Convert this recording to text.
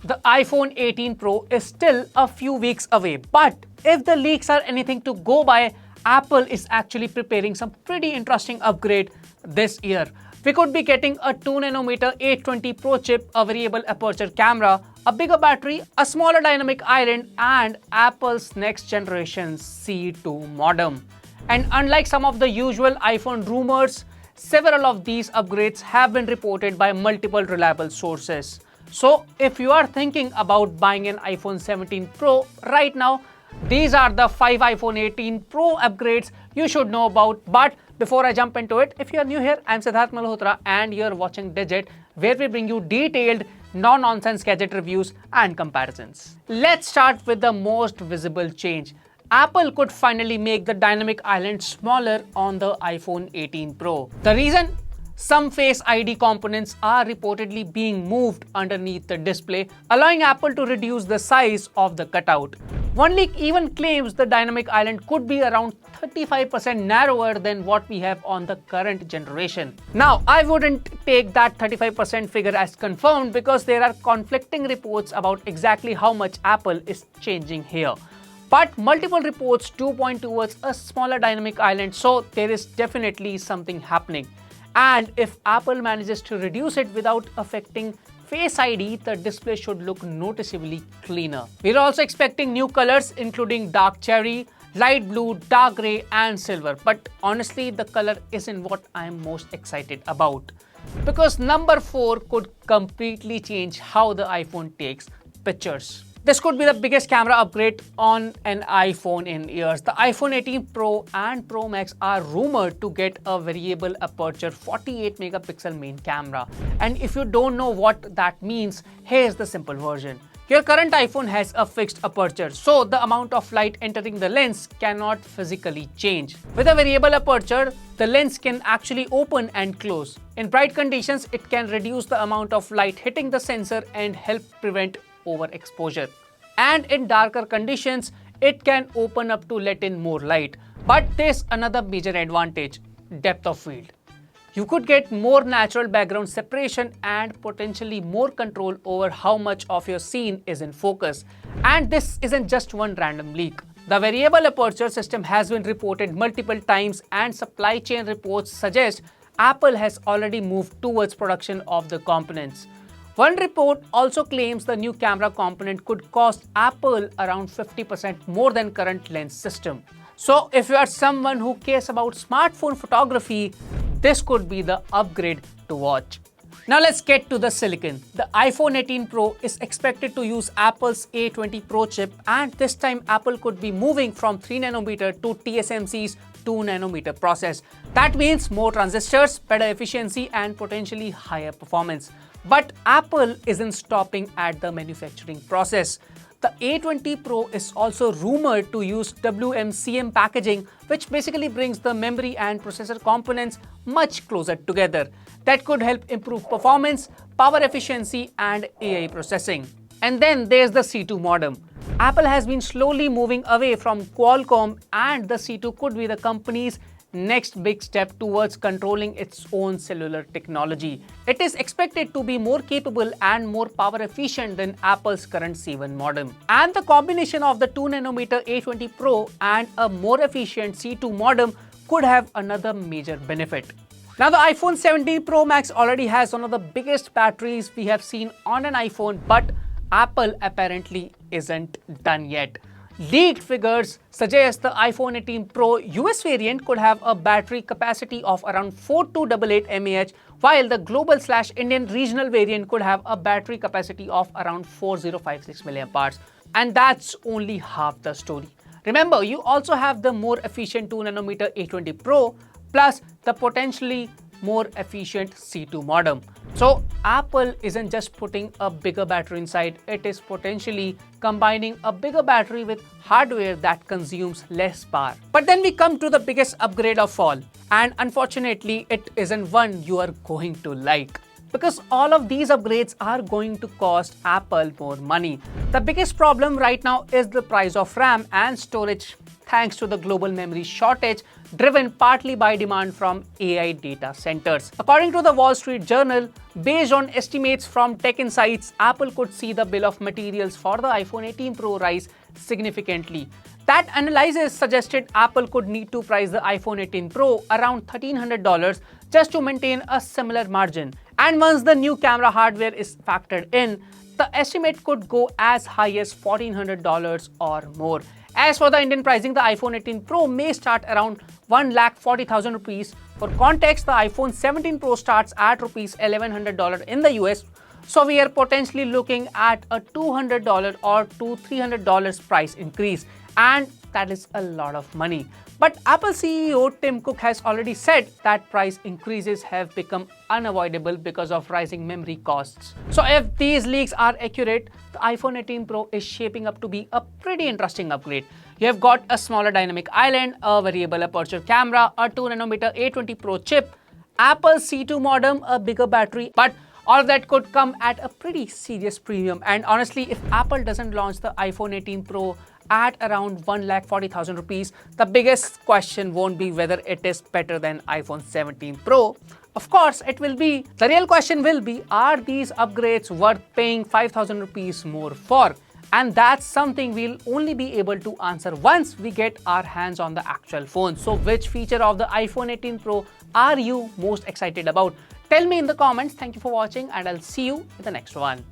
The iPhone 18 Pro is still a few weeks away, but if the leaks are anything to go by, Apple is actually preparing some pretty interesting upgrade this year. We could be getting a 2nm A20 Pro chip, a variable aperture camera, a bigger battery, a smaller dynamic island, and Apple's next generation C2 modem. And unlike some of the usual iPhone rumors, several of these upgrades have been reported by multiple reliable sources. So if you are thinking about buying an iPhone 17 Pro right now, these are the 5 iPhone 18 Pro upgrades you should know about. But before I jump into it, if you are new here, I'm Siddharth Malhotra and you're watching Digit, where we bring you detailed, no-nonsense gadget reviews and comparisons. Let's start with the most visible change. Apple could finally make the dynamic island smaller on the iPhone 18 Pro. The reason? Some Face ID components are reportedly being moved underneath the display, allowing Apple to reduce the size of the cutout. One leak even claims the dynamic island could be around 35% narrower than what we have on the current generation. Now, I wouldn't take that 35% figure as confirmed because there are conflicting reports about exactly how much Apple is changing here. But multiple reports do point towards a smaller dynamic island, so there is definitely something happening. And if Apple manages to reduce it without affecting Face ID, the display should look noticeably cleaner. We're also expecting new colors including dark cherry, light blue, dark grey and silver. But honestly, the color isn't what I'm most excited about. Because number 4 could completely change how the iPhone takes pictures. This could be the biggest camera upgrade on an iPhone in years. The iPhone 18 Pro and Pro Max are rumored to get a variable aperture 48 megapixel main camera. And if you don't know what that means, here's the simple version. Your current iPhone has a fixed aperture, so the amount of light entering the lens cannot physically change. With a variable aperture, the lens can actually open and close. In bright conditions, it can reduce the amount of light hitting the sensor and help prevent overexposure. And in darker conditions, it can open up to let in more light. But there's another major advantage: depth of field. You could get more natural background separation and potentially more control over how much of your scene is in focus. And this isn't just one random leak. The variable aperture system has been reported multiple times, and supply chain reports suggest Apple has already moved towards production of the components. One report also claims the new camera component could cost Apple around 50% more than current lens system. So if you are someone who cares about smartphone photography, this could be the upgrade to watch. Now let's get to the silicon. The iPhone 18 Pro is expected to use Apple's A20 Pro chip, and this time Apple could be moving from 3nm to TSMC's 2nm process. That means more transistors, better efficiency and potentially higher performance. But Apple isn't stopping at the manufacturing process. The A20 Pro is also rumored to use WMCM packaging, which basically brings the memory and processor components much closer together. That could help improve performance, power efficiency, and AI processing. And then there's the C2 modem. Apple has been slowly moving away from Qualcomm, and the C2 could be the company's next big step towards controlling its own cellular technology. It is expected to be more capable and more power efficient than Apple's current C1 modem. And the combination of the 2nm A20 Pro and a more efficient C2 modem could have another major benefit. Now the iPhone 17 Pro Max already has one of the biggest batteries we have seen on an iPhone, but Apple apparently isn't done yet. Leaked figures suggest the iPhone 18 Pro US variant could have a battery capacity of around 4288 mAh, while the global/Indian regional variant could have a battery capacity of around 4056 mAh. And that's only half the story. Remember, you also have the more efficient 2nm A20 Pro plus the potentially more efficient C2 modem. So Apple isn't just putting a bigger battery inside, it is potentially combining a bigger battery with hardware that consumes less power. But then we come to the biggest upgrade of all, and unfortunately it isn't one you are going to like. Because all of these upgrades are going to cost Apple more money. The biggest problem right now is the price of RAM and storage. thanks to the global memory shortage driven partly by demand from AI data centers. According to the Wall Street Journal, based on estimates from tech insights, Apple could see the bill of materials for the iPhone 18 Pro rise significantly. That analysis suggested Apple could need to price the iPhone 18 Pro around $1,300 just to maintain a similar margin. And once the new camera hardware is factored in, the estimate could go as high as $1,400 or more. As for the Indian pricing, the iPhone 18 Pro may start around 1,40,000 rupees. For context, the iPhone 17 Pro starts at rupees $1,100 in the US. So we are potentially looking at a $200 or to $300 price increase, and that is a lot of money. But Apple CEO Tim Cook has already said that price increases have become unavoidable because of rising memory costs. So if these leaks are accurate, the iPhone 18 Pro is shaping up to be a pretty interesting upgrade. You have got a smaller dynamic island, a variable aperture camera, a 2nm A20 Pro chip, Apple's C2 modem, a bigger battery, but all of that could come at a pretty serious premium. And honestly, if Apple doesn't launch the iPhone 18 Pro at around 1,40,000 rupees, the biggest question won't be whether it is better than iPhone 17 Pro. Of course, it will be. The real question will be, are these upgrades worth paying 5,000 rupees more for? And that's something we'll only be able to answer once we get our hands on the actual phone. So which feature of the iPhone 18 Pro are you most excited about? Tell me in the comments. Thank you for watching, and I'll see you in the next one.